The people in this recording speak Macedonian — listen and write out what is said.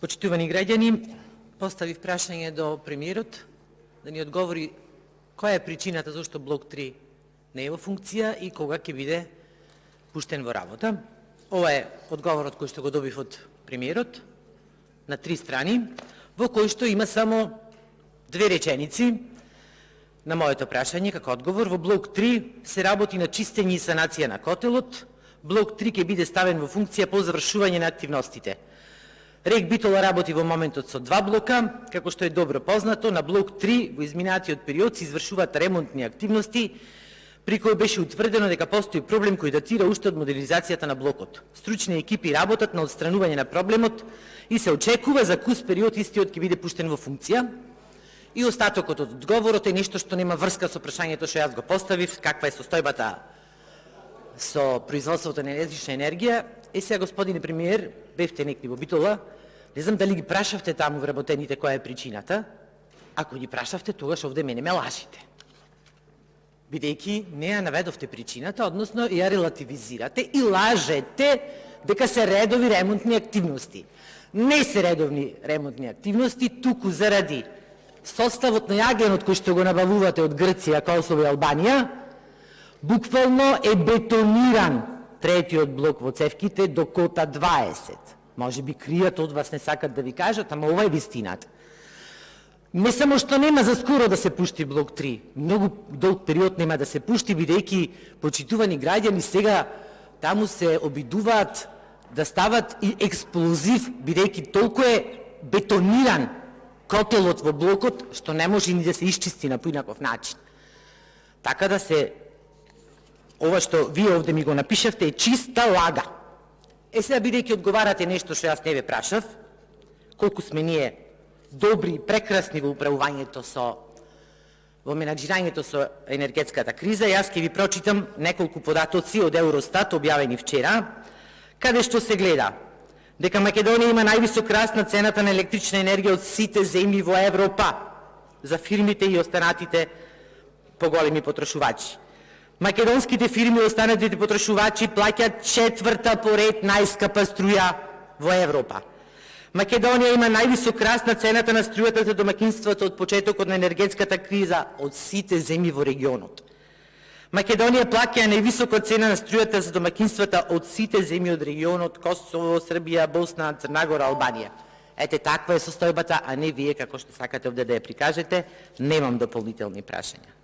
Почитувани граѓани, поставив прашање до премиерот да ни одговори која е причината зашто блок 3 не е во функција и кога ќе биде пуштен во работа. Ова е одговорот кој што го добив од премиерот на 3 страни, во кој што има само 2 реченици на моето прашање како одговор. Во блок 3 се работи на чистење и санација на котелот. Блок 3 ќе биде ставен во функција по завршување на активностите. РЕК Битола работи во моментот со 2 блока, како што е добро познато. На блок 3 во изминатиот период се извршуваат ремонтни активности, при кои беше утврдено дека постои проблем кој датира уште од модернизацијата на блокот. Стручни екипи работат на отстранување на проблемот и се очекува за кус период истиот ќе биде пуштен во функција. И остатокот од одговорот е нешто што нема врска со прашањето што јас го поставив, каква е состојбата со производството на електрична енергија. Сега, господине премиер, бевте некни во Битола, не знам дали ги прашавте таму вработените која е причината. Ако ги прашавте, тогаш овде мене ме лажите. Бидејќи не ја наведовте причината, односно ја релативизирате и лажете дека се редови ремонтни активности. Не се редовни ремонтни активности, туку заради составот на јагенот кој што го набавувате од Грција, Косово и Албанија, буквално е бетониран третиот блок во цевките до кота 20. Може би кријат од вас не сакат да ви кажат, ама ова е вистината. Не само што нема за скоро да се пушти блок 3, многу долг период нема да се пушти, бидејќи почитувани граѓани сега таму се обидуваат да стават и експлозив, бидејќи толку е бетониран котелот во блокот, што не може ни да се исчисти на поинаков начин. Така да се ова што вие овде ми го напишавте е чиста лага. Сега бидејќи одговарате нешто што јас не ве прашав, колку сме ние добри и прекрасни во управувањето во менаџирањето со енергетската криза, јас ќе ви прочитам неколку податоци од Евростат објавени вчера, каде што се гледа дека Македонија има највисок раст на цената на електрична енергија од сите земји во Европа за фирмите и останатите поголеми потрошувачи. Македонските фирми и останатите потрошувачи плаќаат 4-та поред најскапа струја во Европа. Македонија има највисок раст на цената на струјата за домакинствата од почетокот на енергетската криза од сите земји во регионот. Македонија плаќа највисока цена на струјата за домакинствата од сите земји од регионот: Косово, Србија, Босна, Црна Гора, Албанија. Ете, таква е состојбата, а не вие како што сакате овде да ја прикажете. Немам дополнителни прашања.